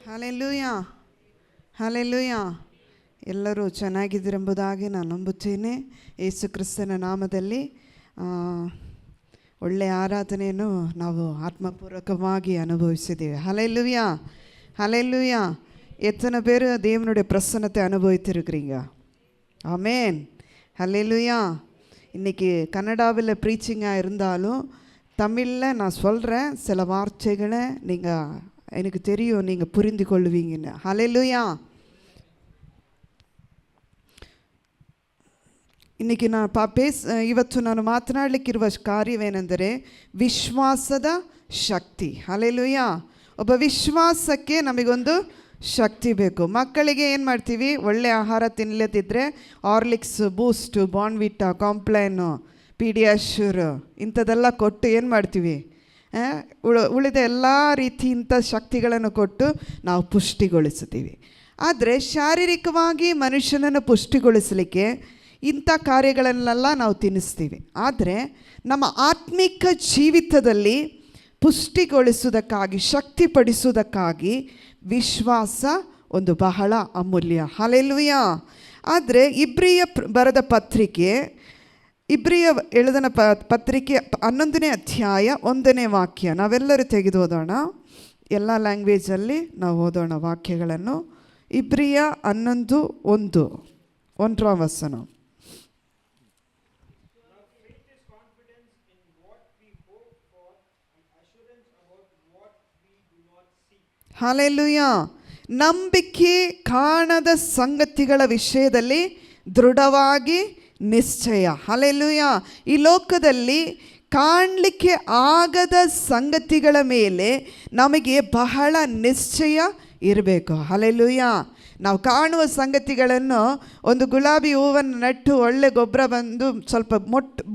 Hallelujah, hallelujah. ಎಲ್ಲರೂ ಚೆನ್ನಾಗಿದ್ದೀರೆಂಬುದಾಗಿ ನಾನು ನಂಬುತ್ತೇನೆ. ಯೇಸು ಕ್ರಿಸ್ತನ ನಾಮದಲ್ಲಿ ಒಳ್ಳೆಯ ಆರಾಧನೆಯನ್ನು ನಾವು ಆತ್ಮಪೂರ್ವಕವಾಗಿ ಅನುಭವಿಸಿದ್ದೇವೆ. Hallelujah, hallelujah. எத்தனை பேர் தேவனுடைய பிரசன்னத்தை அனுபவித்திருக்கிறீங்க? ஆமேன், ஹல்லேலூயா. இன்றைக்கி கன்னடாவில் ப்ரீச்சிங்காக இருந்தாலும் தமிழில் நான் சொல்கிறேன், சில வார்த்தைகளை நீங்கள் எனக்கு தெரியும் நீங்கள் புரிந்து கொள்வீங்கன்னு. ஹல்லேலூயா. ಇನ್றைಕಿ ಇವತ್ತು ನಾನು ಮಾತನಾಡಲಿಕ್ಕಿರುವ ಕಾರ್ಯವೇನೆಂದರೆ ವಿಶ್ವಾಸದ ಶಕ್ತಿ. ಹಲ್ಲೇಲೂಯಾ. ಒಬ್ಬ ವಿಶ್ವಾಸಕ್ಕೆ ನಮಗೊಂದು ಶಕ್ತಿ ಬೇಕು. ಮಕ್ಕಳಿಗೆ ಏನು ಮಾಡ್ತೀವಿ? ಒಳ್ಳೆ ಆಹಾರ ತಿನ್ನಲದಿದ್ದರೆ ಆರ್ಲಿಕ್ಸ್, ಬೂಸ್ಟು, ಬಾರ್ನ್ವಿಟಾ, ಕಾಂಪ್ಲೈನು, ಪೀಡಿಯಾಶ್ಯೂರ್ ಇಂಥದ್ದೆಲ್ಲ ಕೊಟ್ಟು ಏನು ಮಾಡ್ತೀವಿ? ಉಳಿದ ಎಲ್ಲ ರೀತಿ ಇಂಥ ಶಕ್ತಿಗಳನ್ನು ಕೊಟ್ಟು ನಾವು ಪುಷ್ಟಿಗೊಳಿಸ್ತೀವಿ. ಆದರೆ ಶಾರೀರಿಕವಾಗಿ ಮನುಷ್ಯನನ್ನು ಪುಷ್ಟಿಗೊಳಿಸಲಿಕ್ಕೆ ಇಂಥ ಕಾರ್ಯಗಳನ್ನೆಲ್ಲ ನಾವು ತಿನ್ನಿಸ್ತೀವಿ. ಆದರೆ ನಮ್ಮ ಆತ್ಮಿಕ ಜೀವಿತದಲ್ಲಿ ಪುಷ್ಟಿಗೊಳಿಸುವುದಕ್ಕಾಗಿ, ಶಕ್ತಿಪಡಿಸುವುದಕ್ಕಾಗಿ ವಿಶ್ವಾಸ ಒಂದು ಬಹಳ ಅಮೂಲ್ಯ. ಹಲ್ಲೇಲೂಯಾ. ಆದರೆ ಇಬ್ರಿಯ ಬರೆದ ಪತ್ರಿಕೆ, ಇಬ್ರಿಯ ಎಳೆದನ ಪತ್ರಿಕೆ 11ನೇ ಅಧ್ಯಾಯ 1ನೇ ವಾಕ್ಯ ನಾವೆಲ್ಲರೂ ತೆಗೆದು ಓದೋಣ. ಎಲ್ಲ ಲ್ಯಾಂಗ್ವೇಜಲ್ಲಿ ನಾವು ಓದೋಣ ವಾಕ್ಯಗಳನ್ನು. ಇಬ್ರಿಯ 11:1 ವಚನ. ಹಲ್ಲೇಲೂಯಾ. ನಂಬಿಕೆ ಕಾಣದ ಸಂಗತಿಗಳ ವಿಷಯದಲ್ಲಿ ದೃಢವಾಗಿ ನಿಶ್ಚಯ. ಹಲ್ಲೇಲೂಯಾ. ಈ ಲೋಕದಲ್ಲಿ ಕಾಣಲಿಕ್ಕೆ ಆಗದ ಸಂಗತಿಗಳ ಮೇಲೆ ನಮಗೆ ಬಹಳ ನಿಶ್ಚಯ ಇರಬೇಕು. ಹಲ್ಲೇಲೂಯಾ. ನಾವು ಕಾಣುವ ಸಂಗತಿಗಳನ್ನು, ಒಂದು ಗುಲಾಬಿ ಹೂವನ್ನು ನೆಟ್ಟು ಒಳ್ಳೆ ಗೊಬ್ಬರ ಬಂದು ಸ್ವಲ್ಪ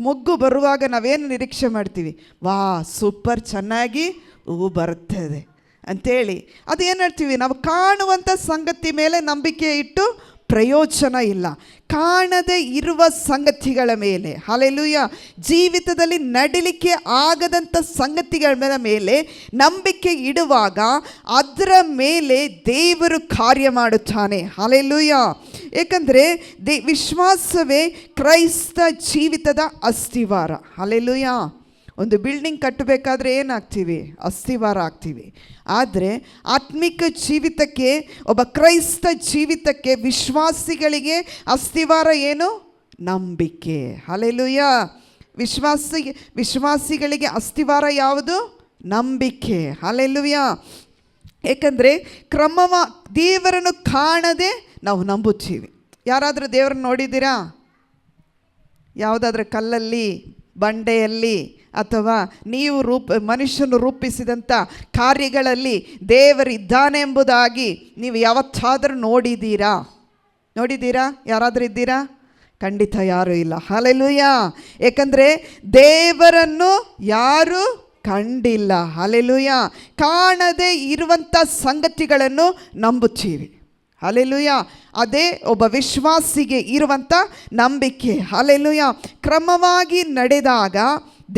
ಮೊಗ್ಗು ಬರುವಾಗ ನಾವೇನು ನಿರೀಕ್ಷೆ ಮಾಡ್ತೀವಿ? ವಾ, ಸೂಪರ್, ಚೆನ್ನಾಗಿ ಹೂವು ಬರುತ್ತದೆ ಅಂಥೇಳಿ ಅದು ಏನು ಹೇಳ್ತೀವಿ? ನಾವು ಕಾಣುವಂಥ ಸಂಗತಿ ಮೇಲೆ ನಂಬಿಕೆ ಇಟ್ಟು ಪ್ರಯೋಜನ ಇಲ್ಲ. ಕಾಣದೇ ಇರುವ ಸಂಗತಿಗಳ ಮೇಲೆ, ಹಲ್ಲೇಲೂಯಾ, ಜೀವಿತದಲ್ಲಿ ನಡಿಲಿಕ್ಕೆ ಆಗದಂಥ ಸಂಗತಿಗಳ ಮೇಲೆ ನಂಬಿಕೆ ಇಡುವಾಗ ಅದರ ಮೇಲೆ ದೇವರು ಕಾರ್ಯ ಮಾಡುತ್ತಾನೆ. ಹಲ್ಲೇಲೂಯಾ. ಏಕೆಂದರೆ ವಿಶ್ವಾಸವೇ ಕ್ರೈಸ್ತ ಜೀವಿತದ ಅಸ್ತಿವಾರ. ಹಲ್ಲೇಲೂಯಾ. ಒಂದು ಬಿಲ್ಡಿಂಗ್ ಕಟ್ಟಬೇಕಾದ್ರೆ ಏನಾಗ್ತೀವಿ? ಅಸ್ತಿವಾರ ಆಗ್ತೀವಿ. ಆದರೆ ಆತ್ಮಿಕ ಜೀವಿತಕ್ಕೆ, ಒಬ್ಬ ಕ್ರೈಸ್ತ ಜೀವಿತಕ್ಕೆ, ವಿಶ್ವಾಸಿಗಳಿಗೆ ಅಸ್ತಿವಾರ ಏನು? ನಂಬಿಕೆ. ಹಲ್ಲೇಲೂಯಾ. ವಿಶ್ವಾಸಿಗಳಿಗೆ ಅಸ್ತಿವಾರ ಯಾವುದು? ನಂಬಿಕೆ. ಹಲ್ಲೇಲೂಯಾ. ಏಕೆಂದರೆ ದೇವರನ್ನು ಕಾಣದೆ ನಾವು ನಂಬುತ್ತೀವಿ. ಯಾರಾದರೂ ದೇವರನ್ನು ನೋಡಿದ್ದೀರಾ? ಯಾವುದಾದ್ರೂ ಕಲ್ಲಲ್ಲಿ, ಬಂಡೆಯಲ್ಲಿ, ಅಥವಾ ನೀವು ಮನುಷ್ಯನು ರೂಪಿಸಿದಂಥ ಕಾರ್ಯಗಳಲ್ಲಿ ದೇವರಿದ್ದಾನೆ ಎಂಬುದಾಗಿ ನೀವು ಯಾವತ್ತಾದರೂ ನೋಡಿದ್ದೀರಾ? ಯಾರಾದರೂ ಇದ್ದೀರಾ? ಖಂಡಿತ ಯಾರೂ ಇಲ್ಲ. ಹಲ್ಲೇಲೂಯಾ. ಏಕೆಂದರೆ ದೇವರನ್ನು ಯಾರೂ ಕಂಡಿಲ್ಲ. ಹಲ್ಲೇಲೂಯಾ. ಕಾಣದೇ ಇರುವಂಥ ಸಂಗತಿಗಳನ್ನು ನಂಬುತ್ತೀವಿ. ಹಲ್ಲೇಲೂಯಾ. ಅದೇ ಒಬ್ಬ ವಿಶ್ವಾಸಿಗೆ ಇರುವಂಥ ನಂಬಿಕೆ. ಹಲ್ಲೇಲೂಯಾ. ಕ್ರಮವಾಗಿ ನಡೆದಾಗ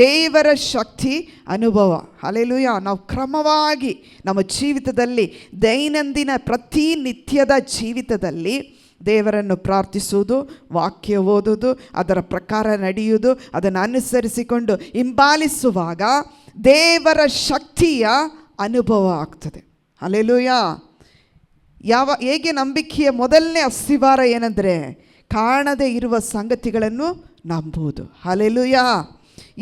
ದೇವರ ಶಕ್ತಿ ಅನುಭವ. ಹಲ್ಲೇಲೂಯಾ. ನಾವು ಕ್ರಮವಾಗಿ ನಮ್ಮ ಜೀವಿತದಲ್ಲಿ, ದೈನಂದಿನ ಪ್ರತಿನಿತ್ಯದ ಜೀವಿತದಲ್ಲಿ ದೇವರನ್ನು ಪ್ರಾರ್ಥಿಸುವುದು, ವಾಕ್ಯ ಓದುವುದು, ಅದರ ಪ್ರಕಾರ ನಡೆಯುವುದು, ಅದನ್ನು ಅನುಸರಿಸಿಕೊಂಡು ಹಿಂಬಾಲಿಸುವಾಗ ದೇವರ ಶಕ್ತಿಯ ಅನುಭವ ಆಗ್ತದೆ. ಹಲ್ಲೇಲೂಯಾ. ಹೇಗೆ ನಂಬಿಕೆಯ ಮೊದಲನೇ ಅಸ್ತಿವಾರ ಏನಂದರೆ ಕಾಣದೇ ಇರುವ ಸಂಗತಿಗಳನ್ನು ನಂಬುವುದು. ಹಲ್ಲೇಲೂಯಾ.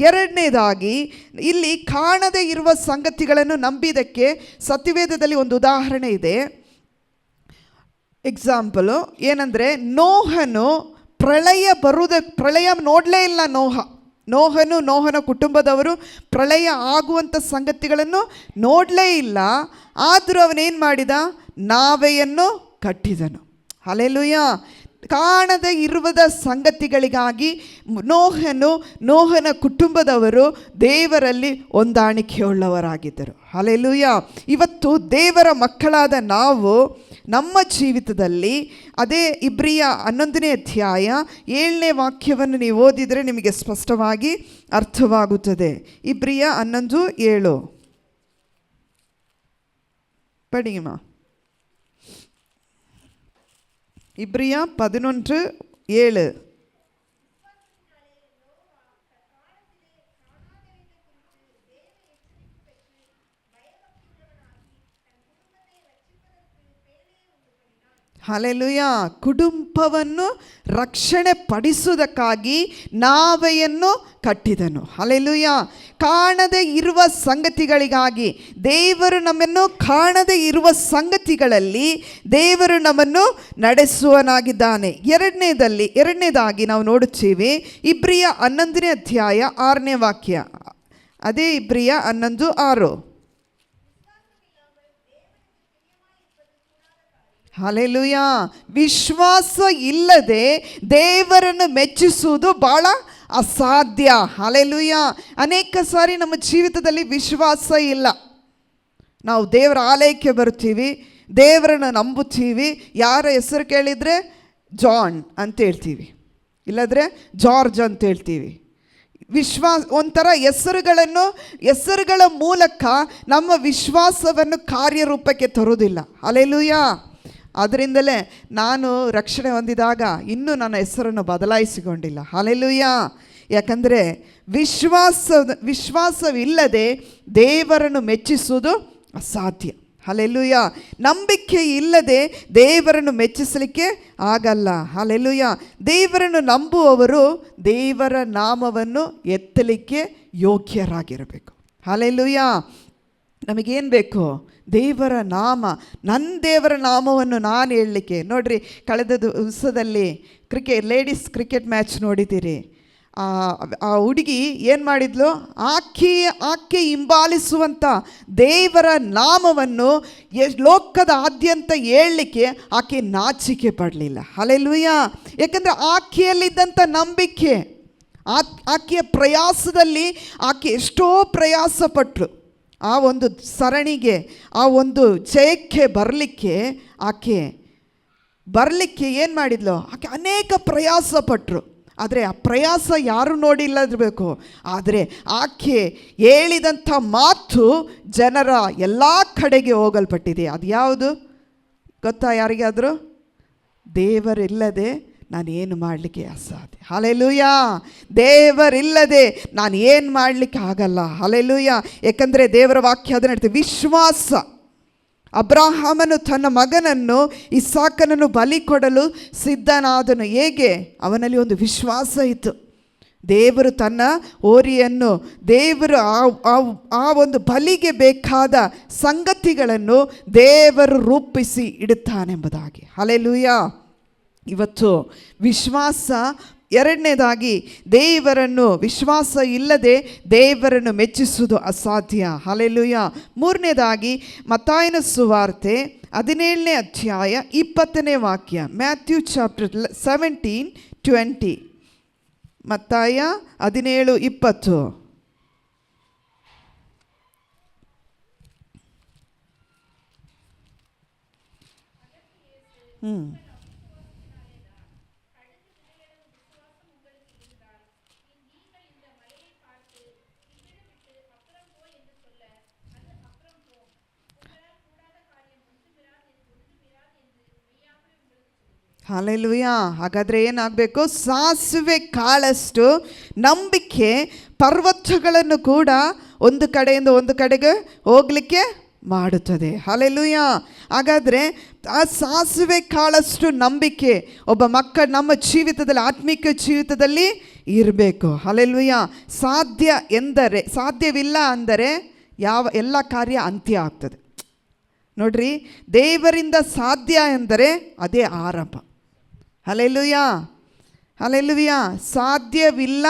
ಎರಡನೇದಾಗಿ ಇಲ್ಲಿ ಕಾಣದೇ ಇರುವ ಸಂಗತಿಗಳನ್ನು ನಂಬಿದ್ದಕ್ಕೆ ಸತ್ಯವೇದದಲ್ಲಿ ಒಂದು ಉದಾಹರಣೆ ಇದೆ. ಎಕ್ಸಾಂಪಲು ಏನಂದರೆ, ನೋಹನು ಪ್ರಳಯ ನೋಡಲೇ ಇಲ್ಲ. ನೋಹನ ಕುಟುಂಬದವರು ಪ್ರಳಯ ಆಗುವಂಥ ಸಂಗತಿಗಳನ್ನು ನೋಡಲೇ ಇಲ್ಲ. ಆದರೂ ಅವನೇನು ಮಾಡಿದ? ನಾವೆಯನ್ನು ಕಟ್ಟಿದನು. ಹಲ್ಲೇಲೂಯಾ. ಕಾಣದೇ ಇರುವುದ ಸಂಗತಿಗಳಿಗಾಗಿ ನೋಹನ ಕುಟುಂಬದವರು ದೇವರಲ್ಲಿ ಹೊಂದಾಣಿಕೆಯುಳ್ಳವರಾಗಿದ್ದರು. ಹಲ್ಲೇಲೂಯಾ. ಇವತ್ತು ದೇವರ ಮಕ್ಕಳಾದ ನಾವು ನಮ್ಮ ಜೀವಿತದಲ್ಲಿ ಅದೇ ಇಬ್ರಿಯ 11ನೇ ಅಧ್ಯಾಯ 7ನೇ ವಾಕ್ಯವನ್ನು ನೀವು ಓದಿದರೆ ನಿಮಗೆ ಸ್ಪಷ್ಟವಾಗಿ ಅರ್ಥವಾಗುತ್ತದೆ. ಇಬ್ರಿಯ 11:7 படிங்கம்மா. இப்ரியா 11:7. ಹಲ್ಲೆಲೂಯಾ. ಕುಟುಂಬವನ್ನು ರಕ್ಷಣೆ ಪಡಿಸುವುದಕ್ಕಾಗಿ ನಾವೆಯನ್ನು ಕಟ್ಟಿದನು. ಹಲ್ಲೆಲೂಯಾ. ಕಾಣದೇ ಇರುವ ಸಂಗತಿಗಳಿಗಾಗಿ ದೇವರು ನಮ್ಮನ್ನು ಕಾಣದೇ ಇರುವ ಸಂಗತಿಗಳಲ್ಲಿ ದೇವರು ನಮ್ಮನ್ನು ನಡೆಸುವನಾಗಿದ್ದಾನೆ. ಎರಡನೇದಾಗಿ ನಾವು ನೋಡುತ್ತೀವಿ ಇಬ್ರಿಯ 11ನೇ ಅಧ್ಯಾಯ 6ನೇ ವಾಕ್ಯ. ಅದೇ ಇಬ್ರಿಯ 11:6. ಹಲ್ಲೆಲೂಯಾ. ವಿಶ್ವಾಸ ಇಲ್ಲದೆ ದೇವರನ್ನು ಮೆಚ್ಚಿಸುವುದು ಬಹಳ ಅಸಾಧ್ಯ. ಹಲ್ಲೆಲೂಯಾ. ಅನೇಕ ಸಾರಿ ನಮ್ಮ ಜೀವಿತದಲ್ಲಿ ವಿಶ್ವಾಸ ಇಲ್ಲ. ನಾವು ದೇವರ ಆಲಯಕ್ಕೆ ಬರ್ತೀವಿ, ದೇವರನ್ನು ನಂಬುತ್ತೀವಿ. ಯಾರ ಹೆಸರು ಕೇಳಿದರೆ ಜಾನ್ ಅಂತ ಹೇಳ್ತೀವಿ, ಇಲ್ಲದ್ರೆ ಜಾರ್ಜ್ ಅಂತ ಹೇಳ್ತೀವಿ. ಒಂಥರ ಹೆಸರುಗಳ ಮೂಲಕ ನಮ್ಮ ವಿಶ್ವಾಸವನ್ನು ಕಾರ್ಯರೂಪಕ್ಕೆ ತರುವುದಿಲ್ಲ. ಹಲ್ಲೆಲೂಯಾ. ಅದರಿಂದಲೇ ನಾನು ರಕ್ಷಣೆ ಹೊಂದಿದಾಗ ಇನ್ನೂ ನನ್ನ ಹೆಸರನ್ನು ಬದಲಾಯಿಸಿಕೊಂಡಿಲ್ಲ. ಹಲ್ಲೆಲೂಯಾ. ಯಾಕಂದರೆ ವಿಶ್ವಾಸವಿಲ್ಲದೆ ದೇವರನ್ನು ಮೆಚ್ಚಿಸುವುದು ಅಸಾಧ್ಯ. ಹಲ್ಲೆಲೂಯಾ. ನಂಬಿಕೆ ಇಲ್ಲದೆ ದೇವರನ್ನು ಮೆಚ್ಚಿಸಲಿಕ್ಕೆ ಆಗಲ್ಲ. ಹಲ್ಲೆಲೂಯಾ. ದೇವರನ್ನು ನಂಬುವವರು ದೇವರ ನಾಮವನ್ನು ಎತ್ತಲಿಕ್ಕೆ ಯೋಗ್ಯರಾಗಿರಬೇಕು. ಹಲ್ಲೆಲೂಯಾ. ನಮಗೇನು ಬೇಕು? ದೇವರ ನಾಮ. ನನ್ನ ದೇವರ ನಾಮವನ್ನು ನಾನು ಹೇಳಲಿಕ್ಕೆ. ನೋಡ್ರಿ, ಕಳೆದ ದಿವಸದಲ್ಲಿ ಲೇಡೀಸ್ ಕ್ರಿಕೆಟ್ ಮ್ಯಾಚ್ ನೋಡಿದ್ದೀರಿ. ಆ ಹುಡುಗಿ ಏನು ಮಾಡಿದ್ಲು? ಆಕೆ ಹಿಂಬಾಲಿಸುವಂಥ ದೇವರ ನಾಮವನ್ನು ಲೋಕದಾದ್ಯಂತ ಹೇಳಲಿಕ್ಕೆ ಆಕೆ ನಾಚಿಕೆ ಪಡಲಿಲ್ಲ. ಹಲ್ಲೆಲೂಯಾ. ಯಾಕಂದರೆ ಆಕೆಯಲ್ಲಿದ್ದಂಥ ನಂಬಿಕೆ, ಆಕೆಯ ಪ್ರಯಾಸದಲ್ಲಿ ಆಕೆ ಎಷ್ಟೋ ಪ್ರಯಾಸ ಪಟ್ಟಳು. ಆ ಒಂದು ಸರಣಿಗೆ, ಆ ಒಂದು ಜಯಕ್ಕೆ ಬರಲಿಕ್ಕೆ ಏನು ಮಾಡಿದ್ಲು? ಆಕೆ ಅನೇಕ ಪ್ರಯಾಸ ಪಟ್ಟರು. ಆದರೆ ಆ ಪ್ರಯಾಸ ಯಾರು ನೋಡಿಲ್ಲದಿರಬೇಕು. ಆದರೆ ಆಕೆ ಹೇಳಿದಂಥ ಮಾತು ಜನರ ಎಲ್ಲ ಕಡೆಗೆ ಹೋಗಲ್ಪಟ್ಟಿದೆ. ಅದು ಯಾವುದು ಗೊತ್ತಾ ಯಾರಿಗಾದರೂ? ದೇವರಿಲ್ಲದೆ ನಾನು ಏನು ಮಾಡಲಿಕ್ಕೆ ಅಸಾಧ್ಯ. ಹಲ್ಲೆಲೂಯಾ. ದೇವರಿಲ್ಲದೆ ನಾನು ಏನು ಮಾಡಲಿಕ್ಕೆ ಆಗಲ್ಲ. ಹಲ್ಲೆಲೂಯಾ. ಏಕೆಂದರೆ ದೇವರ ವಾಕ್ಯ ಅದನ್ನು ಹೇಳ್ತೀವಿ, ವಿಶ್ವಾಸ. ಅಬ್ರಹಾಮನು ತನ್ನ ಮಗನನ್ನು ಇಸಾಕನನ್ನು ಬಲಿ ಕೊಡಲು ಸಿದ್ಧನಾದನು. ಹೇಗೆ? ಅವನಲ್ಲಿ ಒಂದು ವಿಶ್ವಾಸ ಇತ್ತು. ದೇವರು ತನ್ನ ಹೋರಿಯನ್ನು, ದೇವರು ಆ ಒಂದು ಬಲಿಗೆ ಬೇಕಾದ ಸಂಗತಿಗಳನ್ನು ದೇವರು ರೂಪಿಸಿ ಇಡುತ್ತಾನೆಂಬುದಾಗಿ. ಹಲ್ಲೆಲೂಯಾ. ಇವತ್ತು ವಿಶ್ವಾಸ. ಎರಡನೇದಾಗಿ, ವಿಶ್ವಾಸ ಇಲ್ಲದೆ ದೇವರನ್ನು ಮೆಚ್ಚಿಸುವುದು ಅಸಾಧ್ಯ. ಹಲ್ಲೆಲೂಯಾ. ಮೂರನೇದಾಗಿ, ಮತ್ತಾಯನ ಸುವಾರ್ತೆ 17ನೇ ಅಧ್ಯಾಯ 20ನೇ ವಾಕ್ಯ. Matthew chapter 17:20. ಮತ್ತಾಯ 17:20. ಹಲ್ಲೆಲೂಯಾ. ಹಾಗಾದರೆ ಏನಾಗಬೇಕು? ಸಾಸಿವೆ ಕಾಳಷ್ಟು ನಂಬಿಕೆ ಪರ್ವತಗಳನ್ನು ಕೂಡ ಒಂದು ಕಡೆಯಿಂದ ಒಂದು ಕಡೆಗೆ ಹೋಗಲಿಕ್ಕೆ ಮಾಡುತ್ತದೆ. ಹಲ್ಲೆಲೂಯಾ. ಹಾಗಾದರೆ ಆ ಸಾಸಿವೆ ಕಾಳಷ್ಟು ನಂಬಿಕೆ ನಮ್ಮ ಜೀವಿತದಲ್ಲಿ, ಆತ್ಮಿಕ ಜೀವಿತದಲ್ಲಿ ಇರಬೇಕು. ಹಲ್ಲೆಲೂಯಾ. ಸಾಧ್ಯವಿಲ್ಲ ಅಂದರೆ ಎಲ್ಲ ಕಾರ್ಯ ಅಂತ್ಯ ಆಗ್ತದೆ. ನೋಡ್ರಿ, ದೇವರಿಂದ ಸಾಧ್ಯ ಎಂದರೆ ಅದೇ ಆರಂಭ. ಹಲ್ಲೆಲೂಯಾ. ಹಲ್ಲೆಲೂಯಾ. ಸಾಧ್ಯವಿಲ್ಲ,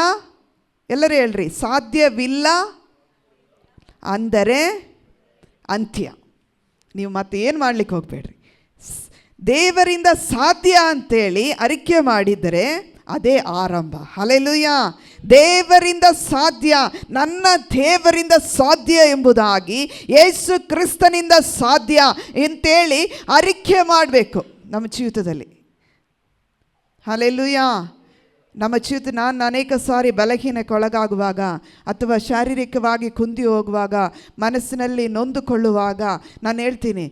ಎಲ್ಲರೂ ಹೇಳ್ರಿ, ಸಾಧ್ಯವಿಲ್ಲ ಅಂದರೆ ಅಂತ್ಯ. ನೀವು ಮತ್ತೆ ಏನು ಮಾಡಲಿಕ್ಕೆ ಹೋಗಬೇಡ್ರಿ. ದೇವರಿಂದ ಸಾಧ್ಯ ಅಂತೇಳಿ ಅರಿಕೆ ಮಾಡಿದರೆ ಅದೇ ಆರಂಭ. ಹಲ್ಲೆಲೂಯಾ. ದೇವರಿಂದ ಸಾಧ್ಯ, ನನ್ನ ದೇವರಿಂದ ಸಾಧ್ಯ ಎಂಬುದಾಗಿ, ಯೇಸು ಕ್ರಿಸ್ತನಿಂದ ಸಾಧ್ಯ ಅಂತೇಳಿ ಅರಿಕೆ ಮಾಡಬೇಕು ನಮ್ಮ ಜೀವಿತದಲ್ಲಿ. ಹಲ್ಲೆಲೂಯಾ. ನಮ್ಮ ಜೀವಿತ, ನಾನು ಅನೇಕ ಸಾರಿ ಬಲಹೀನಕ್ಕೊಳಗಾಗುವಾಗ ಅಥವಾ ಶಾರೀರಿಕವಾಗಿ ಕುಂದಿ ಹೋಗುವಾಗ, ಮನಸ್ಸಿನಲ್ಲಿ ನೊಂದುಕೊಳ್ಳುವಾಗ ನಾನು ಹೇಳ್ತೀನಿ,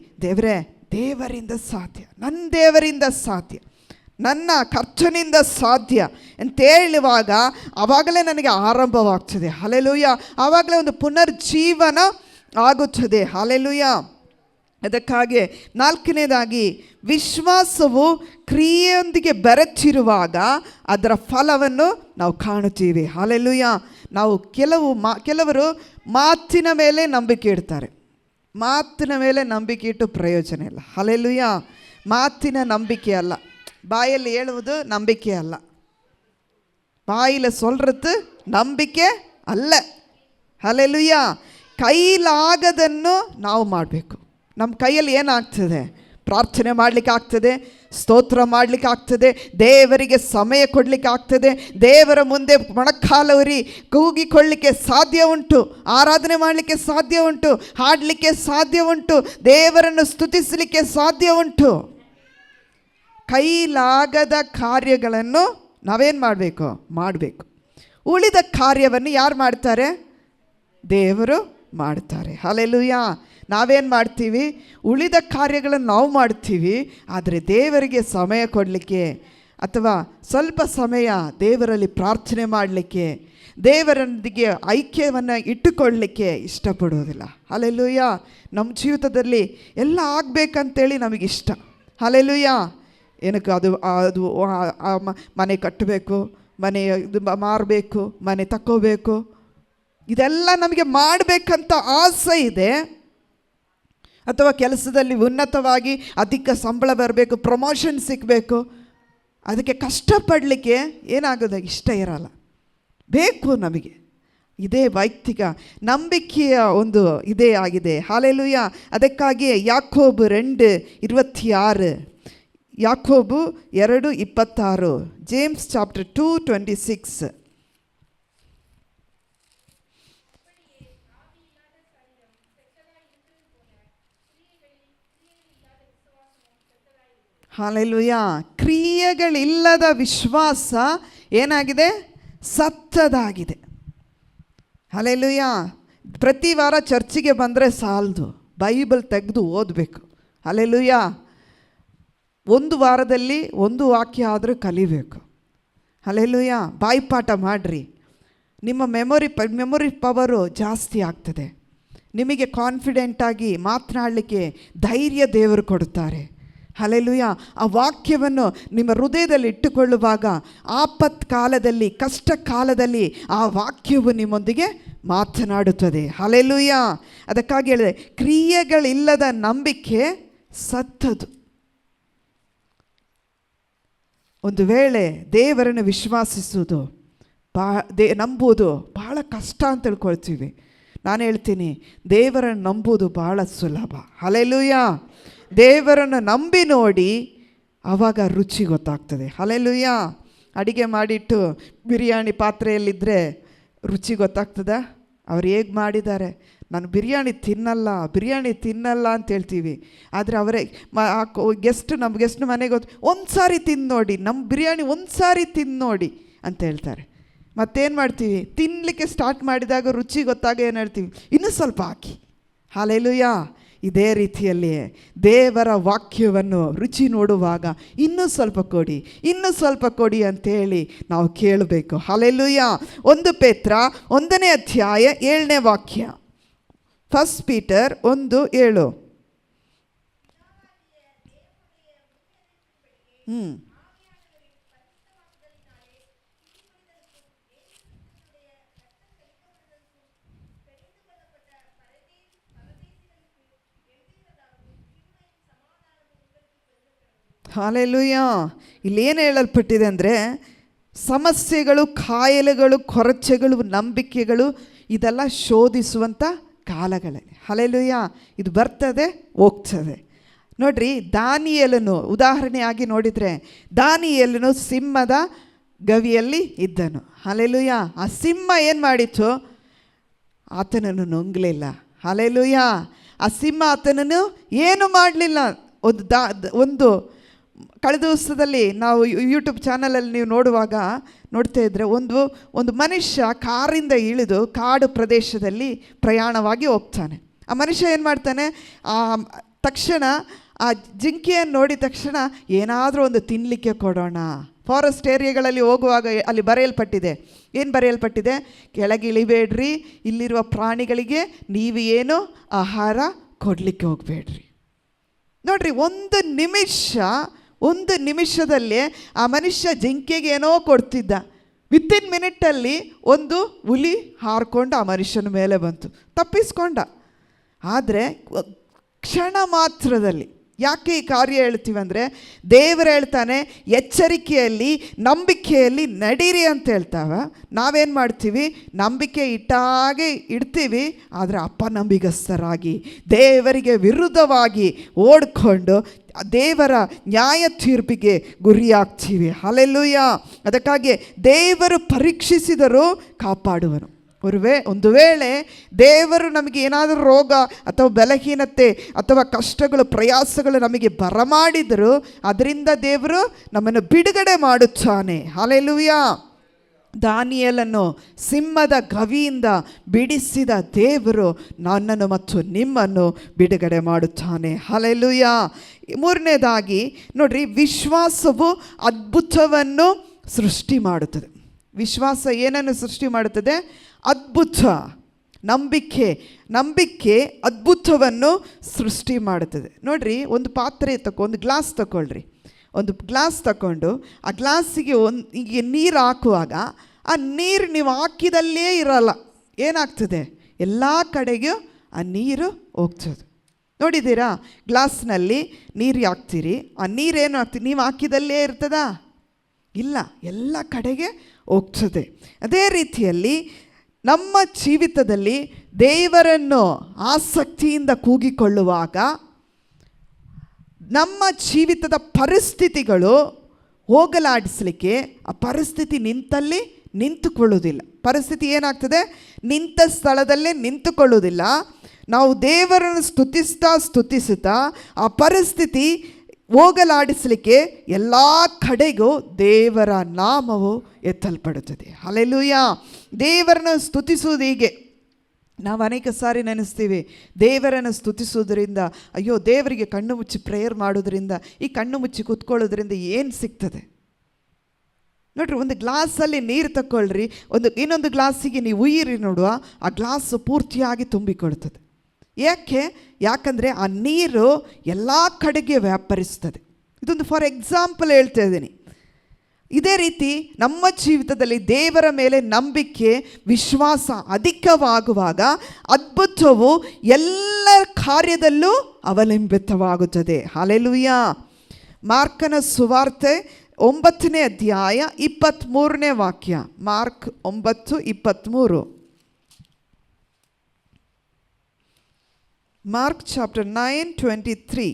ದೇವರಿಂದ ಸಾಧ್ಯ, ನನ್ನ ದೇವರಿಂದ ಸಾಧ್ಯ. ನನ್ನ ಕರ್ತನಿಂದ ಸಾಧ್ಯ ಅಂತ ಹೇಳುವಾಗ ಆವಾಗಲೇ ನನಗೆ ಆರಂಭವಾಗ್ತದೆ. ಹಲ್ಲೆಲೂಯಾ. ಆವಾಗಲೇ ಒಂದು ಪುನರ್ಜೀವನ ಆಗುತ್ತದೆ. ಹಲ್ಲೆಲೂಯಾ. ಅದಕ್ಕಾಗಿ ನಾಲ್ಕನೇದಾಗಿ, ವಿಶ್ವಾಸವು ಕ್ರಿಯೆಯೊಂದಿಗೆ ಬೆರೆತಿರುವಾಗ ಅದರ ಫಲವನ್ನು ನಾವು ಕಾಣುತ್ತೀವಿ. ಹಲ್ಲೆಲೂಯಾ. ನಾವು ಕೆಲವರು ಮಾತಿನ ಮೇಲೆ ನಂಬಿಕೆ ಇಡ್ತಾರೆ. ಮಾತಿನ ಮೇಲೆ ನಂಬಿಕೆ ಇಟ್ಟು ಪ್ರಯೋಜನ ಇಲ್ಲ. ಹಲ್ಲೆಲೂಯಾ. ಮಾತಿನ ನಂಬಿಕೆ ಅಲ್ಲ, ಬಾಯಲ್ಲಿ ಹೇಳುವುದು ನಂಬಿಕೆ ಅಲ್ಲ, ಬಾಯಿல சொல்றது ನಂಬಿಕೆ ಅಲ್ಲ. ಹಲ್ಲೆಲೂಯಾ. ಕೈಲಾಗದನ್ನು ನಾವು ಮಾಡಬೇಕು. ನಮ್ಮ ಕೈಯಲ್ಲಿ ಏನಾಗ್ತದೆ? ಪ್ರಾರ್ಥನೆ ಮಾಡಲಿಕ್ಕೆ ಆಗ್ತದೆ, ಸ್ತೋತ್ರ ಮಾಡಲಿಕ್ಕೆ ಆಗ್ತದೆ, ದೇವರಿಗೆ ಸಮಯ ಕೊಡಲಿಕ್ಕೆ ಆಗ್ತದೆ, ದೇವರ ಮುಂದೆ ಮೊಣಕಾಲೂರಿ ಕೂಗಿಕೊಳ್ಳಲಿಕ್ಕೆ ಸಾಧ್ಯ ಉಂಟು, ಆರಾಧನೆ ಮಾಡಲಿಕ್ಕೆ ಸಾಧ್ಯ ಉಂಟು, ಹಾಡಲಿಕ್ಕೆ ಸಾಧ್ಯ ಉಂಟು, ದೇವರನ್ನು ಸ್ತುತಿಸಲಿಕ್ಕೆ ಸಾಧ್ಯ ಉಂಟು. ಕೈಲಾಗದ ಕಾರ್ಯಗಳನ್ನು ನಾವೇನು ಮಾಡಬೇಕು? ಉಳಿದ ಕಾರ್ಯವನ್ನು ಯಾರು ಮಾಡ್ತಾರೆ? ದೇವರು ಮಾಡ್ತಾರೆ. ಹಲ್ಲೆಲೂಯಾ. ನಾವೇನು ಮಾಡ್ತೀವಿ? ಉಳಿದ ಕಾರ್ಯಗಳನ್ನು ನಾವು ಮಾಡ್ತೀವಿ, ಆದರೆ ದೇವರಿಗೆ ಸಮಯ ಕೊಡಲಿಕ್ಕೆ ಅಥವಾ ಸ್ವಲ್ಪ ಸಮಯ ದೇವರಲ್ಲಿ ಪ್ರಾರ್ಥನೆ ಮಾಡಲಿಕ್ಕೆ, ದೇವರೊಂದಿಗೆ ಐಕ್ಯವನ್ನು ಇಟ್ಟುಕೊಳ್ಳಲಿಕ್ಕೆ ಇಷ್ಟಪಡೋದಿಲ್ಲ. ಹಲ್ಲೆಲೂಯಾ. ನಮ್ಮ ಜೀವಿತದಲ್ಲಿ ಎಲ್ಲ ಆಗಬೇಕಂತೇಳಿ ನಮಗಿಷ್ಟ. ಹಲ್ಲೆಲೂಯಾ. ಏನಕ್ಕೆ? ಅದು ಮನೆ ಕಟ್ಟಬೇಕು, ಮನೆ ಇದು ಮಾರಬೇಕು, ಮನೆ ತಕ್ಕೋಬೇಕು, ಇದೆಲ್ಲ ನಮಗೆ ಮಾಡಬೇಕಂತ ಆಸೆ ಇದೆ. ಅಥವಾ ಕೆಲಸದಲ್ಲಿ ಉನ್ನತವಾಗಿ ಅಧಿಕ ಸಂಬಳ ಬರಬೇಕು, ಪ್ರಮೋಷನ್ ಸಿಗಬೇಕು, ಅದಕ್ಕೆ ಕಷ್ಟಪಡಲಿಕ್ಕೆ ಏನಾಗೋದು? ಇಷ್ಟ ಇರಲ್ಲ, ಬೇಕು ನಮಗೆ. ಇದೇ ವೈಯಕ್ತಿಕ ನಂಬಿಕೆಯ ಒಂದು ಇದೇ ಆಗಿದೆ. ಹಲ್ಲೆಲೂಯಾ. ಅದಕ್ಕಾಗಿ ಯಾಕೋಬು 2:26, ಯಾಕೋಬು 2:26, ಜೇಮ್ಸ್ ಚಾಪ್ಟರ್ 2:26. ಹಲ್ಲೆಲೂಯಾ. ಕ್ರಿಯೆಗಳಿಲ್ಲದ ವಿಶ್ವಾಸ ಏನಾಗಿದೆ? ಸತ್ತದಾಗಿದೆ. ಹಲ್ಲೆಲೂಯಾ. ಪ್ರತಿ ವಾರ ಚರ್ಚಿಗೆ ಬಂದರೆ ಸಾಲದು, ಬೈಬಲ್ ತೆಗೆದು ಓದಬೇಕು. ಹಲ್ಲೆಲೂಯಾ. ಒಂದು ವಾರದಲ್ಲಿ ಒಂದು ವಾಕ್ಯ ಆದರೂ ಕಲಿಬೇಕು. ಹಲ್ಲೆಲೂಯಾ. ಬಾಯಿಪಾಠ ಮಾಡಿರಿ, ನಿಮ್ಮ ಮೆಮೊರಿ ಪವರು ಜಾಸ್ತಿ ಆಗ್ತದೆ. ನಿಮಗೆ ಕಾನ್ಫಿಡೆಂಟಾಗಿ ಮಾತನಾಡಲಿಕ್ಕೆ ಧೈರ್ಯ ದೇವರು ಕೊಡುತ್ತಾರೆ. ಹಲ್ಲೆಲೂಯಾ. ಆ ವಾಕ್ಯವನ್ನು ನಿಮ್ಮ ಹೃದಯದಲ್ಲಿ ಇಟ್ಟುಕೊಳ್ಳುವಾಗ ಆಪತ್ ಕಾಲದಲ್ಲಿ, ಕಷ್ಟ ಕಾಲದಲ್ಲಿ ಆ ವಾಕ್ಯವು ನಿಮ್ಮೊಂದಿಗೆ ಮಾತನಾಡುತ್ತದೆ. ಹಲ್ಲೆಲೂಯಾ. ಅದಕ್ಕಾಗಿ ಹೇಳಿದೆ, ಕ್ರಿಯೆಗಳಿಲ್ಲದ ನಂಬಿಕೆ ಸತ್ತದು. ಒಂದು ವೇಳೆ ದೇವರನ್ನು ವಿಶ್ವಾಸಿಸುವುದು ನಂಬುವುದು ಬಹಳ ಕಷ್ಟ ಅಂತ ತಿಳ್ಕೊಳ್ತೀವಿ. ನಾನು ಹೇಳ್ತೀನಿ, ದೇವರನ್ನು ನಂಬುವುದು ಬಹಳ ಸುಲಭ. ಹಲ್ಲೆಲೂಯಾ. ದೇವರನ್ನು ನಂಬಿ ನೋಡಿ, ಆವಾಗ ರುಚಿ ಗೊತ್ತಾಗ್ತದೆ. ಹಲ್ಲೆಲೂಯಾ. ಅಡಿಗೆ ಮಾಡಿಟ್ಟು ಬಿರಿಯಾನಿ ಪಾತ್ರೆಯಲ್ಲಿದ್ದರೆ ರುಚಿ ಗೊತ್ತಾಗ್ತದ? ಅವ್ರು ಹೇಗೆ ಮಾಡಿದ್ದಾರೆ? ನಾನು ಬಿರಿಯಾನಿ ತಿನ್ನಲ್ಲ ಅಂತ ಹೇಳ್ತೀವಿ. ಆದರೆ ಅವರೇ ನಮ್ಮ ಗೆಸ್ಟ್ ಮನೆಗೆ ಒಂದು ಸಾರಿ ತಿಂದು ನೋಡಿ, ನಮ್ಮ ಬಿರಿಯಾನಿ ಒಂದು ಸಾರಿ ತಿಂದು ನೋಡಿ ಅಂತ ಹೇಳ್ತಾರೆ. ಮತ್ತೇನು ಮಾಡ್ತೀವಿ? ತಿನ್ನಲಿಕ್ಕೆ ಸ್ಟಾರ್ಟ್ ಮಾಡಿದಾಗ ರುಚಿ ಗೊತ್ತಾಗ ಏನು ಹೇಳ್ತೀವಿ? ಇನ್ನೂ ಸ್ವಲ್ಪ ಹಾಕಿ. ಹಲ್ಲೆಲೂಯಾ. ಇದೇ ರೀತಿಯಲ್ಲಿ ದೇವರ ವಾಕ್ಯವನ್ನು ರುಚಿ ನೋಡುವಾಗ ಇನ್ನೂ ಸ್ವಲ್ಪ ಕೊಡಿ ಅಂತೇಳಿ ನಾವು ಕೇಳಬೇಕು. ಹಲ್ಲೆಲೂಯಾ. 1 ಪೇತ್ರ 1ನೇ ಅಧ್ಯಾಯ 7ನೇ ವಾಕ್ಯ. 1 ಪೀಟರ್ 1:7. ಹಲ್ಲೆಲೂಯಾ. ಇಲ್ಲೇನು ಹೇಳಲ್ಪಟ್ಟಿದೆ ಅಂದರೆ, ಸಮಸ್ಯೆಗಳು, ಕಾಯಿಲೆಗಳು, ಕೊರತೆಗಳು, ನಂಬಿಕೆಗಳು ಇದೆಲ್ಲ ಶೋಧಿಸುವಂಥ ಕಾಲಗಳಲ್ಲಿ. ಹಲ್ಲೆಲೂಯಾ. ಇದು ಬರ್ತದೆ, ಹೋಗ್ತದೆ. ನೋಡ್ರಿ, ದಾನಿಯೇಲನು ಉದಾಹರಣೆಯಾಗಿ ನೋಡಿದರೆ, ದಾನಿಯೇಲನು ಸಿಂಹದ ಗವಿಯಲ್ಲಿ ಇದ್ದನು. ಹಲ್ಲೆಲೂಯಾ. ಆ ಸಿಂಹ ಏನು ಮಾಡಿತು? ಆತನನ್ನು ನುಂಗಲಿಲ್ಲ. ಹಲ್ಲೆಲೂಯಾ. ಆ ಸಿಂಹ ಆತನನ್ನು ಏನು ಮಾಡಲಿಲ್ಲ. ಒಂದು ಕಳೆದ ದಿವಸದಲ್ಲಿ ನಾವು ಯೂಟ್ಯೂಬ್ ಚಾನಲಲ್ಲಿ ನೀವು ನೋಡ್ತಾ ಇದ್ದರೆ, ಒಂದು ಮನುಷ್ಯ ಕಾರಿಂದ ಇಳಿದು ಕಾಡು ಪ್ರದೇಶದಲ್ಲಿ ಪ್ರಯಾಣವಾಗಿ ಹೋಗ್ತಾನೆ. ಆ ಮನುಷ್ಯ ಏನು ಮಾಡ್ತಾನೆ? ತಕ್ಷಣ ಆ ಜಿಂಕೆಯನ್ನು ನೋಡಿದ ತಕ್ಷಣ ಏನಾದರೂ ಒಂದು ತಿನ್ನಲಿಕ್ಕೆ ಕೊಡೋಣ. ಫಾರೆಸ್ಟ್ ಏರಿಯಾಗಳಲ್ಲಿ ಹೋಗುವಾಗ ಅಲ್ಲಿ ಬರೆಯಲ್ಪಟ್ಟಿದೆ, ಏನು ಬರೆಯಲ್ಪಟ್ಟಿದೆ? ಕೆಳಗಿಳಿಬೇಡ್ರಿ, ಇಲ್ಲಿರುವ ಪ್ರಾಣಿಗಳಿಗೆ ನೀವು ಏನು ಆಹಾರ ಕೊಡಲಿಕ್ಕೆ ಹೋಗಬೇಡ್ರಿ. ನೋಡ್ರಿ, ಒಂದು ನಿಮಿಷದಲ್ಲೇ ಆ ಮನುಷ್ಯ ಜಿಂಕೆಗೆ ಏನೋ ಕೊಡ್ತಿದ್ದ. ವಿತಿನ್ ಮಿನಿಟಲ್ಲಿ ಒಂದು ಹುಲಿ ಹಾರ್ಕೊಂಡು ಆ ಮನುಷ್ಯನ ಮೇಲೆ ಬಂತು, ತಪ್ಪಿಸ್ಕೊಂಡ. ಆದರೆ ಕ್ಷಣ ಮಾತ್ರದಲ್ಲಿ. ಯಾಕೆ ಈ ಕಾರ್ಯ ಹೇಳ್ತೀವಿ ಅಂದರೆ, ದೇವರು ಹೇಳ್ತಾನೆ ಎಚ್ಚರಿಕೆಯಲ್ಲಿ ನಂಬಿಕೆಯಲ್ಲಿ ನಡೀರಿ ಅಂತ ಹೇಳ್ತಾವ. ನಾವೇನು ಮಾಡ್ತೀವಿ? ನಂಬಿಕೆ ಇಟ್ಟಾಗೆ ಇಡ್ತೀವಿ, ಆದರೆ ಅಪನಂಬಿಗಸ್ತರಾಗಿ ದೇವರಿಗೆ ವಿರುದ್ಧವಾಗಿ ಓಡ್ಕೊಂಡು ದೇವರ ನ್ಯಾಯ ತೀರ್ಪಿಗೆ ಗುರಿಯಾಗ್ತೀವಿ. ಹಲ್ಲೆಲೂಯಾ. ಅದಕ್ಕಾಗಿ ದೇವರು ಪರೀಕ್ಷಿಸಿದರೂ ಕಾಪಾಡುವನು. ಒಂದು ವೇಳೆ ದೇವರು ನಮಗೆ ಏನಾದರೂ ರೋಗ ಅಥವಾ ಬಲಹೀನತೆ ಅಥವಾ ಕಷ್ಟಗಳು ಪ್ರಯಾಸಗಳು ನಮಗೆ ಬರಮಾಡಿದರೂ ಅದರಿಂದ ದೇವರು ನಮ್ಮನ್ನು ಬಿಡುಗಡೆ ಮಾಡುತ್ತಾನೆ. ಹಲ್ಲೆಲೂಯಾ. ದಾನಿಯೇಲನ್ನು ಸಿಂಹದ ಗವಿಯಿಂದ ಬಿಡಿಸಿದ ದೇವರು ನನ್ನನ್ನು ಮತ್ತು ನಿಮ್ಮನ್ನು ಬಿಡುಗಡೆ ಮಾಡುತ್ತಾನೆ. ಹಲ್ಲೆಲೂಯಾ. ಮೂರನೇದಾಗಿ ನೋಡ್ರಿ, ವಿಶ್ವಾಸವು ಅದ್ಭುತವನ್ನು ಸೃಷ್ಟಿ ಮಾಡುತ್ತದೆ. ವಿಶ್ವಾಸ ಏನನ್ನು ಸೃಷ್ಟಿ ಮಾಡುತ್ತದೆ? ಅದ್ಭುತ. ನಂಬಿಕೆ ಅದ್ಭುತವನ್ನು ಸೃಷ್ಟಿ ಮಾಡುತ್ತದೆ. ನೋಡ್ರಿ, ಒಂದು ಪಾತ್ರೆ ಒಂದು ಗ್ಲಾಸ್ ತಗೊಳ್ರಿ. ಒಂದು ಗ್ಲಾಸ್ ತಗೊಂಡು ಆ ಗ್ಲಾಸಿಗೆ ಈಗ ನೀರು ಹಾಕುವಾಗ ಆ ನೀರು ನೀವು ಹಾಕಿದಲ್ಲೇ ಇರಲ್ಲ, ಏನಾಗ್ತದೆ? ಎಲ್ಲ ಕಡೆಗೂ ಆ ನೀರು ಹೋಗ್ತದೆ. ನೋಡಿದ್ದೀರಾ? ಗ್ಲಾಸ್ನಲ್ಲಿ ನೀರು ಹಾಕ್ತೀರಿ, ಆ ನೀರೇನು ಹಾಕ್ತೀರಿ? ನೀವು ಹಾಕಿದಲ್ಲೇ ಇರ್ತದಾ? ಇಲ್ಲ, ಎಲ್ಲ ಕಡೆಗೆ ಹೋಗ್ತದೆ. ಅದೇ ರೀತಿಯಲ್ಲಿ ನಮ್ಮ ಜೀವಿತದಲ್ಲಿ ದೇವರನ್ನು ಆಸಕ್ತಿಯಿಂದ ಕೂಗಿಕೊಳ್ಳುವಾಗ ನಮ್ಮ ಜೀವಿತದ ಪರಿಸ್ಥಿತಿಗಳು ಹೋಗಲಾಡಿಸಲಿಕ್ಕೆ ಆ ಪರಿಸ್ಥಿತಿ ನಿಂತಲ್ಲಿ ನಿಂತುಕೊಳ್ಳುವುದಿಲ್ಲ. ಪರಿಸ್ಥಿತಿ ಏನಾಗ್ತದೆ? ನಿಂತ ಸ್ಥಳದಲ್ಲೇ ನಿಂತುಕೊಳ್ಳುವುದಿಲ್ಲ. ನಾವು ದೇವರನ್ನು ಸ್ತುತಿಸುತ್ತಾ ಆ ಪರಿಸ್ಥಿತಿ ಹೋಗಲಾಡಿಸಲಿಕ್ಕೆ ಎಲ್ಲ ಕಡೆಗೂ ದೇವರ ನಾಮವು ಎತ್ತಲ್ಪಡುತ್ತದೆ. ಹಲ್ಲೆಲೂಯಾ. ದೇವರನ್ನು ಸ್ತುತಿಸುವುದು ಹೀಗೆ. ನಾವು ಅನೇಕ ಸಾರಿ ನೆನೆಸ್ತೀವಿ, ದೇವರನ್ನು ಸ್ತುತಿಸೋದ್ರಿಂದ, ಅಯ್ಯೋ ದೇವರಿಗೆ ಕಣ್ಣು ಮುಚ್ಚಿ ಪ್ರೇಯರ್ ಮಾಡೋದ್ರಿಂದ, ಈ ಕಣ್ಣು ಮುಚ್ಚಿ ಕೂತ್ಕೊಳ್ಳೋದ್ರಿಂದ ಏನು ಸಿಗ್ತದೆ? ನೋಡ್ರಿ, ಒಂದು ಗ್ಲಾಸಲ್ಲಿ ನೀರು ತಗೊಳ್ರಿ, ಇನ್ನೊಂದು ಗ್ಲಾಸಿಗೆ ನೀವು ಉಯ್ಯಿರಿ, ನೋಡುವ ಆ ಗ್ಲಾಸು ಪೂರ್ತಿಯಾಗಿ ತುಂಬಿಕೊಳ್ತದೆ. ಯಾಕಂದರೆ ಆ ನೀರು ಎಲ್ಲ ಕಡೆಗೆ ವ್ಯಾಪರಿಸ್ತದೆ. ಇದೊಂದು ಫಾರ್ ಎಕ್ಸಾಂಪಲ್ ಹೇಳ್ತಾ ಇದ್ದೀನಿ. ಇದೇ ರೀತಿ ನಮ್ಮ ಜೀವಿತದಲ್ಲಿ ದೇವರ ಮೇಲೆ ನಂಬಿಕೆ ವಿಶ್ವಾಸ ಅಧಿಕವಾಗುವಾಗ ಅದ್ಭುತವು ಎಲ್ಲ ಕಾರ್ಯದಲ್ಲೂ ಅವಲಂಬಿತವಾಗುತ್ತದೆ. ಹಲ್ಲೆಲೂಯಾ. ಮಾರ್ಕನ ಸುವಾರ್ತೆ 9ನೇ ಅಧ್ಯಾಯ 23ನೇ ವಾಕ್ಯ. Mark 9:23. Mark chapter 9:23.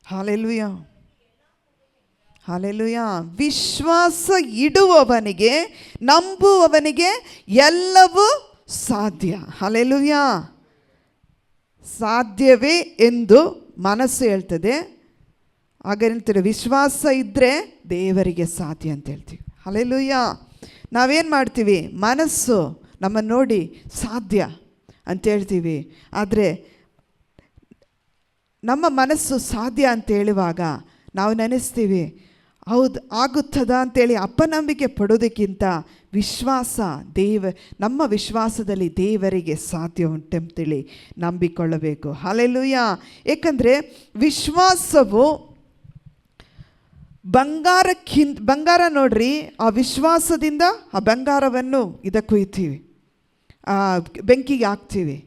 Hallelujah. Hallelujah. ವಿಶ್ವಾಸ ಇಡುವವನಿಗೆ ನಂಬುವವನಿಗೆ ಎಲ್ಲವೂ ಸಾಧ್ಯ. ಹಲ್ಲೆಲೂಯಾ. ಸಾಧ್ಯವೇ ಎಂದು ಮನಸ್ಸು ಹೇಳ್ತದೆ. ಹಾಗಂತಾರೆ ವಿಶ್ವಾಸ ಇದ್ದರೆ ದೇವರಿಗೆ ಸಾಧ್ಯ ಅಂತ ಹೇಳ್ತೀವಿ. ಹಲ್ಲೆಲೂಯಾ. ನಾವೇನು ಮಾಡ್ತೀವಿ? ಮನಸ್ಸು ನಮ್ಮನ್ನು ನೋಡಿ ಸಾಧ್ಯ ಅಂತ ಹೇಳ್ತೀವಿ. ಆದರೆ ನಮ್ಮ ಮನಸ್ಸು ಸಾಧ್ಯ ಅಂತ ಹೇಳುವಾಗ ನಾವು ನೆನೆಸ್ತೀವಿ, ಹೌದು ಆಗುತ್ತದಾ ಅಂತೇಳಿ ಅಪನಂಬಿಕೆ ಪಡೋದಕ್ಕಿಂತ ನಮ್ಮ ವಿಶ್ವಾಸದಲ್ಲಿ ದೇವರಿಗೆ ಸಾಧ್ಯ ಉಂಟಂತೇಳಿ ನಂಬಿಕೊಳ್ಳಬೇಕು. ಹಲ್ಲೆಲೂಯಾ. ಏಕೆಂದರೆ ವಿಶ್ವಾಸವು ಬಂಗಾರ ನೋಡ್ರಿ, ಆ ವಿಶ್ವಾಸದಿಂದ ಆ ಬಂಗಾರವನ್ನು ಕುಯ್ತೀವಿ, ಬೆಂಕಿಗೆ ಹಾಕ್ತೀವಿ.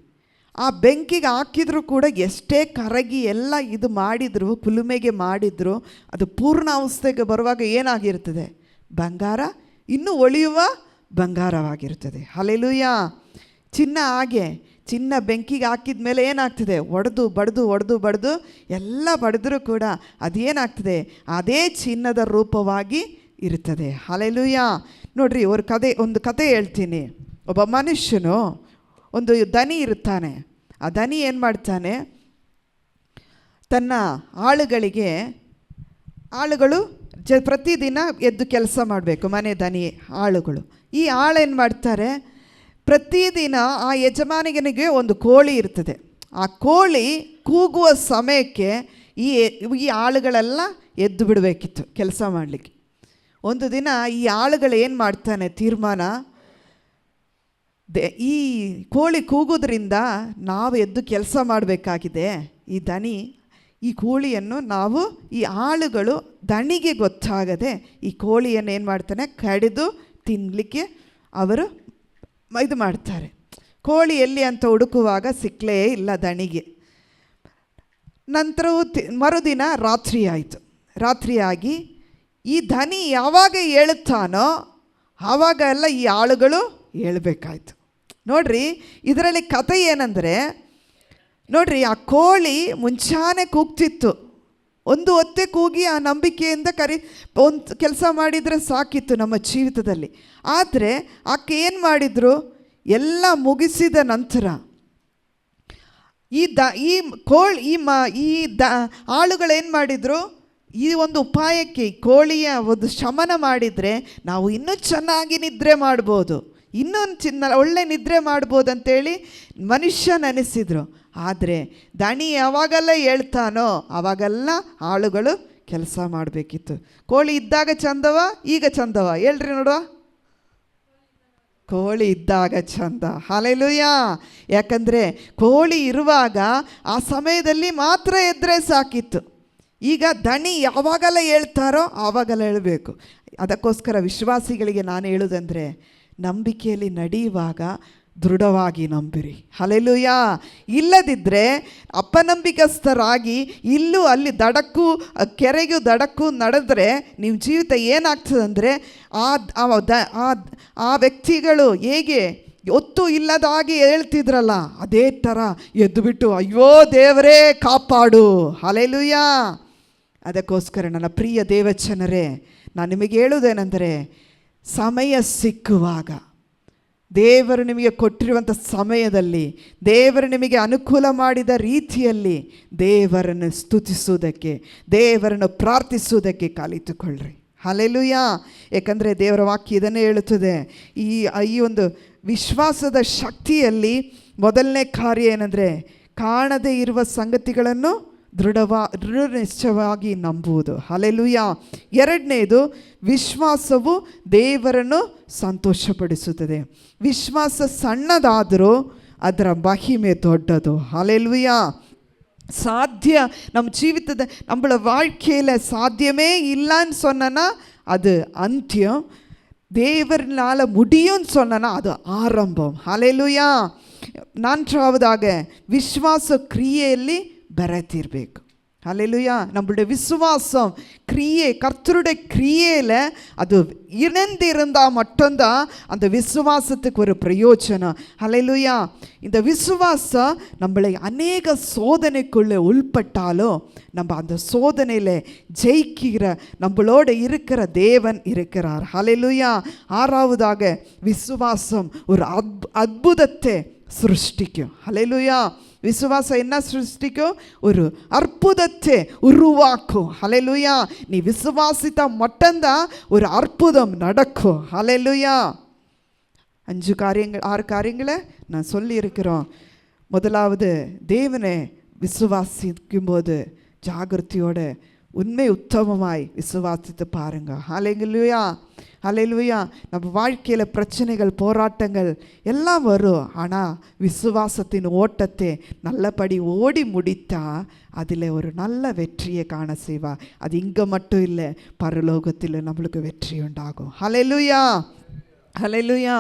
ಆ ಬೆಂಕಿಗೆ ಹಾಕಿದರೂ ಕೂಡ ಎಷ್ಟೇ ಕರಗಿ ಎಲ್ಲ ಇದು ಮಾಡಿದ್ರು, ಕುಲುಮೆಗೆ ಮಾಡಿದ್ರು, ಅದು ಪೂರ್ಣ ಅವಸ್ಥೆಗೆ ಬರುವಾಗ ಏನಾಗಿರ್ತದೆ? ಬಂಗಾರ ಇನ್ನೂ ಒಳೆಯುವ ಬಂಗಾರವಾಗಿರ್ತದೆ. ಹಲ್ಲೆಲೂಯಾ. ಚಿನ್ನ ಬೆಂಕಿಗೆ ಹಾಕಿದ ಮೇಲೆ ಏನಾಗ್ತದೆ? ಒಡೆದು ಎಲ್ಲ ಬಡಿದ್ರೂ ಕೂಡ ಅದೇನಾಗ್ತದೆ? ಅದೇ ಚಿನ್ನದ ರೂಪವಾಗಿ ಇರ್ತದೆ. ಹಲ್ಲೆಲೂಯಾ. ನೋಡ್ರಿ, ಒಂದು ಕತೆ ಹೇಳ್ತೀನಿ. ಒಬ್ಬ ಮನುಷ್ಯನು ಒಂದು ದನಿ ಇರ್ತಾನೆ. ಆ ದನಿ ಏನು ಮಾಡ್ತಾನೆ? ತನ್ನ ಆಳುಗಳು ಪ್ರತಿದಿನ ಎದ್ದು ಕೆಲಸ ಮಾಡಬೇಕು, ಮನೆ ದನಿ ಆಳುಗಳು. ಈ ಆಳೇನು ಮಾಡ್ತಾರೆ? ಪ್ರತಿದಿನ ಆ ಯಜಮಾನಿಗನಿಗೆ ಒಂದು ಕೋಳಿ ಇರ್ತದೆ. ಆ ಕೋಳಿ ಕೂಗುವ ಸಮಯಕ್ಕೆ ಈ ಈ ಆಳುಗಳೆಲ್ಲ ಎದ್ದು ಬಿಡಬೇಕಿತ್ತು ಕೆಲಸ ಮಾಡಲಿಕ್ಕೆ. ಒಂದು ದಿನ ಈ ಆಳುಗಳು ಏನು ಮಾಡ್ತಾನೆ ತೀರ್ಮಾನ, ಈ ಕೋಳಿ ಕೂಗೋದ್ರಿಂದ ನಾವು ಎದ್ದು ಕೆಲಸ ಮಾಡಬೇಕಾಗಿದೆ. ಈ ದನಿ, ಈ ಕೋಳಿಯನ್ನು ನಾವು, ಈ ಆಳುಗಳು ದಣಿಗೆ ಗೊತ್ತಾಗದೆ ಈ ಕೋಳಿಯನ್ನು ಏನು ಮಾಡ್ತಾನೆ, ಕಡಿದು ತಿನ್ನಲಿಕ್ಕೆ ಅವರು ಇದು ಮಾಡ್ತಾರೆ. ಕೋಳಿ ಎಲ್ಲಿ ಅಂತ ಹುಡುಕುವಾಗ ಸಿಕ್ಕಲೇ ಇಲ್ಲ ದಣಿಗೆ. ನಂತರವೂ ಮರುದಿನ ರಾತ್ರಿ ಆಯಿತು. ರಾತ್ರಿಯಾಗಿ ಈ ದನಿ ಯಾವಾಗ ಹೇಳುತ್ತಾನೋ ಆವಾಗ ಎಲ್ಲ ಈ ಆಳುಗಳು ಹೇಳಬೇಕಾಯ್ತು. ನೋಡ್ರಿ, ಇದರಲ್ಲಿ ಕಥೆ ಏನಂದರೆ, ನೋಡ್ರಿ, ಆ ಕೋಳಿ ಮುಂಚಾನೆ ಕೂಗ್ತಿತ್ತು. ಒಂದು ಹೊತ್ತೆ ಕೂಗಿ ಆ ನಂಬಿಕೆಯಿಂದ ಒಂದು ಕೆಲಸ ಮಾಡಿದರೆ ಸಾಕಿತ್ತು ನಮ್ಮ ಜೀವಿತದಲ್ಲಿ. ಆದರೆ ಆಕೆ ಏನು ಮಾಡಿದರು, ಎಲ್ಲ ಮುಗಿಸಿದ ನಂತರ ಈ ಆಳುಗಳೇನು ಮಾಡಿದರು, ಈ ಒಂದು ಉಪಾಯಕ್ಕೆ ಕೋಳಿಯ ಒಂದು ಶಮನ ಮಾಡಿದರೆ ನಾವು ಇನ್ನೂ ಚೆನ್ನಾಗಿ ನಿದ್ರೆ ಮಾಡ್ಬೋದು, ಇನ್ನೂ ಒಳ್ಳೆ ನಿದ್ರೆ ಮಾಡ್ಬೋದು ಅಂತೇಳಿ ಮನುಷ್ಯ ನೆನೆಸಿದರು. ಆದರೆ ದಣಿ ಯಾವಾಗೆಲ್ಲ ಹೇಳ್ತಾನೋ ಆವಾಗೆಲ್ಲ ಆಳುಗಳು ಕೆಲಸ ಮಾಡಬೇಕಿತ್ತು. ಕೋಳಿ ಇದ್ದಾಗ ಚಂದವ, ಈಗ ಚಂದವ ಹೇಳ್ರಿ ನೋಡುವ? ಕೋಳಿ ಇದ್ದಾಗ ಚಂದ. ಹಲ್ಲೆಲೂಯಾ. ಯಾಕಂದರೆ ಕೋಳಿ ಇರುವಾಗ ಆ ಸಮಯದಲ್ಲಿ ಮಾತ್ರ ಎದ್ದರೆ ಸಾಕಿತ್ತು. ಈಗ ದಣಿ ಯಾವಾಗೆಲ್ಲ ಹೇಳ್ತಾರೋ ಆವಾಗೆಲ್ಲ ಹೇಳಬೇಕು. ಅದಕ್ಕೋಸ್ಕರ ವಿಶ್ವಾಸಿಗಳಿಗೆ ನಾನು ಹೇಳೋದಂದರೆ, ನಂಬಿಕೆಯಲ್ಲಿ ನಡೆಯುವಾಗ ದೃಢವಾಗಿ ನಂಬಿರಿ. ಹಲ್ಲೆಲೂಯಾ. ಇಲ್ಲದಿದ್ದರೆ ಅಪನಂಬಿಕಸ್ಥರಾಗಿ ಇಲ್ಲೂ ಅಲ್ಲಿ ದಡಕ್ಕೂ ಕೆರೆಗೂ ದಡಕ್ಕೂ ನಡೆದ್ರೆ ನಿಮ್ಮ ಜೀವಿತ ಏನಾಗ್ತದಂದರೆ, ಆ ವ್ಯಕ್ತಿಗಳು ಹೇಗೆ ಒತ್ತು ಇಲ್ಲದಾಗಿ ಹೇಳ್ತಿದ್ರಲ್ಲ ಅದೇ ಥರ ಎದ್ದುಬಿಟ್ಟು ಅಯ್ಯೋ ದೇವರೇ ಕಾಪಾಡು. ಹಲ್ಲೆಲೂಯಾ. ಅದಕ್ಕೋಸ್ಕರ ನನ್ನ ಪ್ರಿಯ ದೇವಚನರೇ, ನಾನು ನಿಮಗೆ ಹೇಳುವುದೇನೆಂದರೆ, ಸಮಯ ಸಿಕ್ಕುವಾಗ, ದೇವರು ನಿಮಗೆ ಕೊಟ್ಟಿರುವಂಥ ಸಮಯದಲ್ಲಿ, ದೇವರು ನಿಮಗೆ ಅನುಕೂಲ ಮಾಡಿದ ರೀತಿಯಲ್ಲಿ ದೇವರನ್ನು ಸ್ತುತಿಸುವುದಕ್ಕೆ, ದೇವರನ್ನು ಪ್ರಾರ್ಥಿಸುವುದಕ್ಕೆ ಕಲಿತುಕೊಳ್ಳ್ರಿ. ಹಲ್ಲೆಲೂಯಾ. ಏಕೆಂದರೆ ದೇವರ ವಾಕ್ಯ ಇದನ್ನೇ ಹೇಳುತ್ತದೆ. ಈ ಒಂದು ವಿಶ್ವಾಸದ ಶಕ್ತಿಯಲ್ಲಿ ಮೊದಲನೇ ಕಾರ್ಯ ಏನಂದರೆ, ಕಾಣದೇ ಇರುವ ಸಂಗತಿಗಳನ್ನು ದೃಢ ನಿಶ್ಚಯವಾಗಿ ನಂಬುವುದು. ಹಲ್ಲೆಲೂಯಾ. ಎರಡನೇದು, ವಿಶ್ವಾಸವು ದೇವರನ್ನು ಸಂತೋಷಪಡಿಸುತ್ತದೆ. ವಿಶ್ವಾಸ ಸಣ್ಣದಾದರೂ ಅದರ ಮಹಿಮೆ ದೊಡ್ಡದು. ಹಲ್ಲೆಲೂಯಾ. ನಮ್ಮ ಜೀವಿತದ நம்மள வாழ்க்கையில் சாத்தியமே இல்லைன்னு சொன்னா அது அந்தியம், தேவனால முடியும்னு சொன்னா அது ஆரம்பம். ஹல்லேலூயா. நான்காவதாக விசுவாச கிரியைಯಲ್ಲಿ ಬೆರೆತಿರಬೇಕು. ஹல்லேலூயா. நம்மளுடைய விசுவாசம் கிரியை, கர்த்தருடைய கிரியையில் அது இணைந்திருந்தால் மட்டும்தான் அந்த விசுவாசத்துக்கு ஒரு பிரயோஜனம். ஹல்லேலூயா. இந்த விசுவாசம் நம்மளை அநேக சோதனைக்குள்ளே உள்பட்டாலும் நம்ம அந்த சோதனையில் ஜெயிக்கிற நம்மளோட இருக்கிற தேவன் இருக்கிறார். ஹல்லேலூயா. ஆறாவதாக, விசுவாசம் ஒரு அற்புதத்தை சிருஷ்டிக்கும். ஹல்லேலூயா. விசுவாசம் என்ன சிருஷ்டிக்கும்? ஒரு அற்புதத்தை உருவாக்கும். ஹல்லேலூயா. நீ விசுவாசித்தா மட்டும்தான் ஒரு அற்புதம் நடக்கும். ஹல்லேலூயா. 6 காரியங்களை நான் சொல்லியிருக்கிறோம். முதலாவது, தேவனை விசுவாசிக்கும்போது ஜாகிரதையோட உண்மை உத்தமமாய் விசுவாசித்து பாருங்க. ஹல்லேலூயா. ஹல்லேலூயா. நம்ம வாழ்க்கையில் பிரச்சனைகள், போராட்டங்கள் எல்லாம் வரும். ஆனால் விசுவாசத்தின் ஓட்டத்தை நல்லபடி ஓடி முடித்தா அதில் ஒரு நல்ல வெற்றியை காண செய்வா. அது இங்கே மட்டும் இல்லை, பரலோகத்தில் நம்மளுக்கு வெற்றி உண்டாகும். ஹல்லேலூயா. ஹல்லேலூயா.